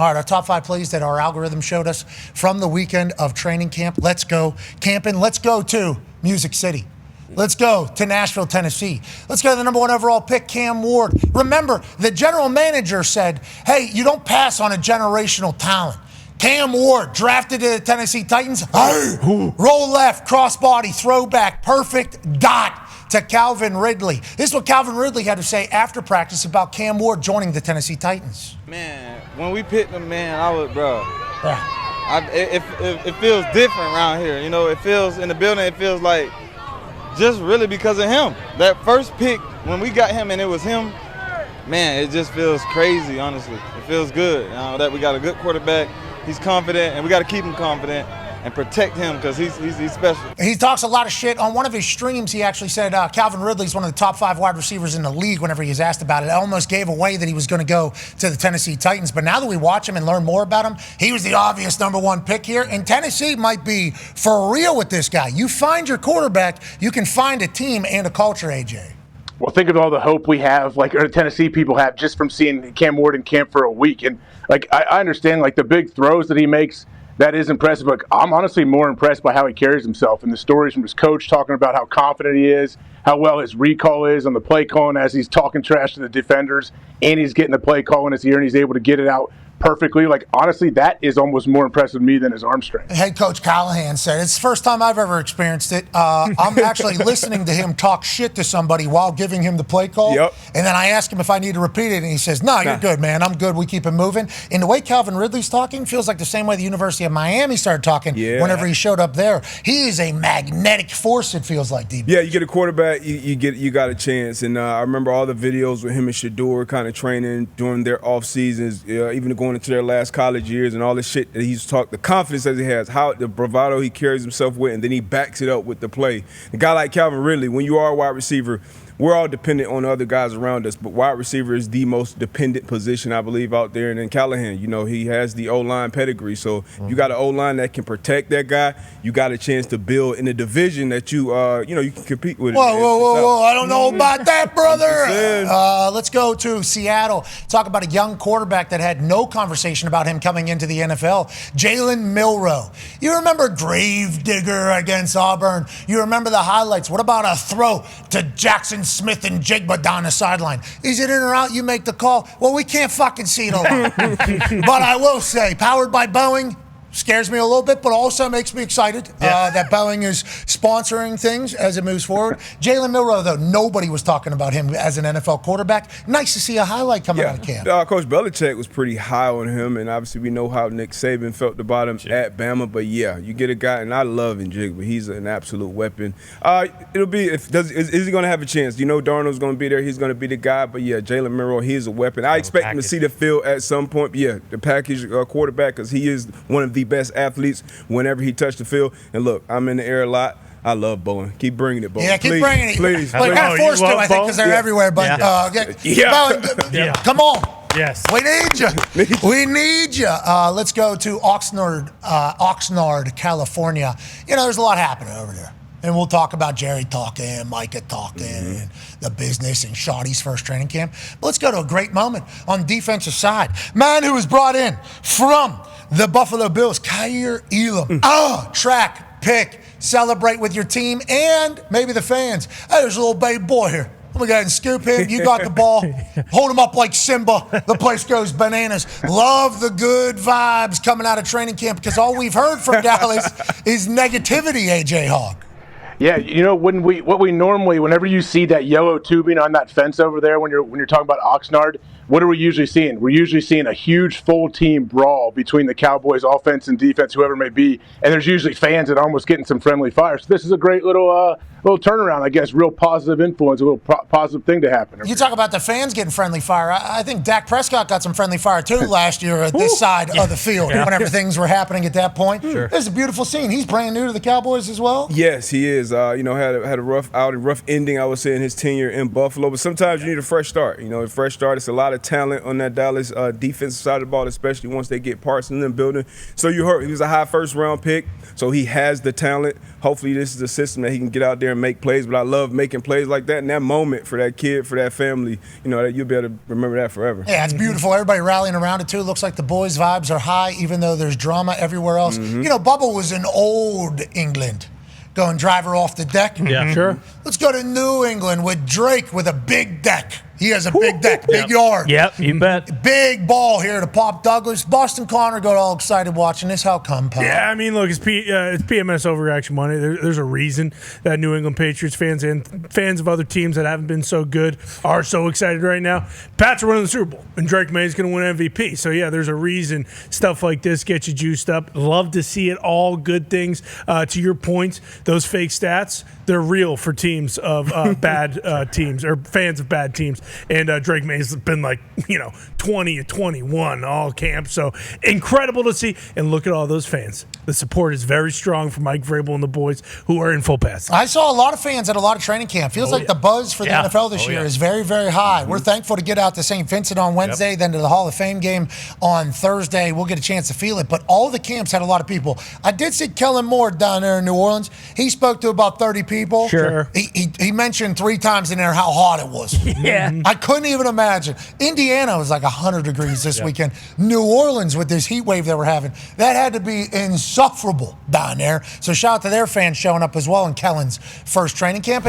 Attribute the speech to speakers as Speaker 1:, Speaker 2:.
Speaker 1: All right, our top 5 plays that our algorithm showed us from the weekend of training camp. Let's go camping. Let's go to Music City. Let's go to Nashville, Tennessee. Let's go to the number 1 overall pick, Cam Ward. Remember, the general manager said, hey, you don't pass on a generational talent. Cam Ward, drafted to the Tennessee Titans. Roll left, crossbody, throwback, perfect dot to Calvin Ridley. This is what Calvin Ridley had to say after practice about Cam Ward joining the Tennessee Titans.
Speaker 2: Man, when we picked him, man, I would, bro.
Speaker 1: Yeah.
Speaker 2: It feels different around here. You know, it feels, in the building, it feels like just really because of him. That first pick, when we got him and it was him, man, it just feels crazy, honestly. It feels good, that we got a good quarterback. He's confident, and we got to keep him confident and protect him because he's special.
Speaker 1: He talks a lot of shit. On one of his streams, he actually said Calvin Ridley's one of the top 5 wide receivers in the league whenever he was asked about it. It almost gave away that he was going to go to the Tennessee Titans. But now that we watch him and learn more about him, he was the obvious number 1 pick here. And Tennessee might be for real with this guy. You find your quarterback, you can find a team and a culture, AJ.
Speaker 3: Well, think of all the hope we have, like or Tennessee people have, just from seeing Cam Ward in camp for a week. And like I understand, like the big throws that he makes, that is impressive. But I'm honestly more impressed by how he carries himself and the stories from his coach talking about how confident he is, how well his recall is on the play calling as he's talking trash to the defenders, and he's getting the play call in his ear and he's able to get it out perfectly. Like, honestly, that is almost more impressive to me than his arm strength.
Speaker 1: Head coach Callahan said, it's the first time I've ever experienced it. I'm actually listening to him talk shit to somebody while giving him the play call.
Speaker 4: Yep.
Speaker 1: And then I ask him if I need to repeat it, and he says, no, you're good, man. I'm good. We keep it moving. And the way Calvin Ridley's talking feels like the same way the University of Miami started talking whenever he showed up there. He is a magnetic force, it feels like, D-Boy.
Speaker 4: Yeah, you get a quarterback, you got a chance. And I remember all the videos with him and Shador kind of training during their off seasons, even going into their last college years and all this shit that he's talked, the confidence that he has, how the bravado he carries himself with, and then he backs it up with the play. A guy like Calvin Ridley, when you are a wide receiver, we're all dependent on the other guys around us, but wide receiver is the most dependent position, I believe, out there. And then Callahan, he has the O-line pedigree. So you got an O-line that can protect that guy. You got a chance to build in a division that you can compete with.
Speaker 1: Whoa. I don't know about that, brother. Let's go to Seattle. Talk about a young quarterback that had no conversation about him coming into the NFL. Jalen Milroe. You remember Gravedigger against Auburn. You remember the highlights. What about a throw to Jackson Smith and Jigba down the sideline? Is it in or out? You make the call. Well, we can't fucking see it a lot. But I will say, powered by Boeing, scares me a little bit, but also makes me excited that Boeing is sponsoring things as it moves forward. Jalen Milroe, though, nobody was talking about him as an NFL quarterback. Nice to see a highlight coming out of camp.
Speaker 4: Coach Belichick was pretty high on him, and obviously we know how Nick Saban felt about him at Bama. But yeah, you get a guy, and I love Njigba. He's an absolute weapon. It'll be is he going to have a chance? Darnold's going to be there. He's going to be the guy. But yeah, Jalen Milroe, he's a weapon. I expect him to see the field at some point. But yeah, the package quarterback, because he is one of the best athletes whenever he touched the field. And look, I'm in the air a lot. I love Bowen. Keep bringing it, Bowen.
Speaker 1: Yeah, keep bringing it.
Speaker 4: Please.
Speaker 1: Well, kind of forced to, I think, because they're everywhere. But Bowen, come on.
Speaker 5: Yes.
Speaker 1: We need you. We need you. Let's go to Oxnard, California. There's a lot happening over there. And we'll talk about Jerry talking, Micah talking, and the business and Shawty's first training camp. But let's go to a great moment on defensive side. Man who was brought in from the Buffalo Bills, Kaiir Elam. Track, pick, celebrate with your team and maybe the fans. Hey, there's a little baby boy here. Let me go ahead and scoop him. You got the ball. Hold him up like Simba. The place goes bananas. Love the good vibes coming out of training camp because all we've heard from Dallas is negativity, AJ Hawk.
Speaker 3: Yeah, whenever you see that yellow tubing on that fence over there when you're talking about Oxnard, what are we usually seeing? We're usually seeing a huge full team brawl between the Cowboys offense and defense, whoever it may be, and there's usually fans that are almost getting some friendly fire. So this is a great little turnaround, I guess, real positive influence, a little positive thing to happen.
Speaker 1: You talk about the fans getting friendly fire. I think Dak Prescott got some friendly fire too last year at this side of the field whenever things were happening at that point. Sure. It's a beautiful scene. He's brand new to the Cowboys as well.
Speaker 4: Yes, he is. Had a rough ending, I would say, in his tenure in Buffalo. But sometimes you need a fresh start. A fresh start. It's a lot of of talent on that Dallas defensive side of the ball, especially once they get Parsons in the building. So you heard he was a high first-round pick, so he has the talent. Hopefully this is a system that he can get out there and make plays. But I love making plays like that in that moment for that kid, for that family. You know, you'll be able to remember that forever.
Speaker 1: Yeah, it's beautiful. Everybody rallying around it, too. Looks like the boys' vibes are high, even though there's drama everywhere else. You know, Bubba was in old England, going driver off the deck.
Speaker 5: Yeah, sure.
Speaker 1: Let's go to New England with Drake with a big deck. He has a big deck, big yard.
Speaker 5: Yep, you bet.
Speaker 1: Big ball here to Pop Douglas. Boston Connor got all excited watching this. How come, pal?
Speaker 6: Yeah, I mean, look, it's PMS overreaction Monday. There's a reason that New England Patriots fans and fans of other teams that haven't been so good are so excited right now. Pats are winning the Super Bowl, and Drake May is going to win MVP. So, yeah, there's a reason stuff like this gets you juiced up. Love to see it. All good things. To your point, those fake stats, they're real for teams of bad teams or fans of bad teams. And Drake May's been 20-21 all camp. So incredible to see. And look at all those fans. The support is very strong for Mike Vrabel and the boys who are in full pass.
Speaker 1: I saw a lot of fans at a lot of training camp. Feels like the buzz for the NFL this year is very, very high. We're thankful to get out to St. Vincent on Wednesday, then to the Hall of Fame game on Thursday. We'll get a chance to feel it. But all the camps had a lot of people. I did see Kellen Moore down there in New Orleans. He spoke to about 30 people.
Speaker 5: Sure.
Speaker 1: He mentioned 3 times in there how hot it was.
Speaker 5: Yeah.
Speaker 1: I couldn't even imagine. Indiana was like 100 degrees this weekend. New Orleans with this heat wave that we're having, that had to be insufferable down there. So shout out to their fans showing up as well in Kellen's first training camp.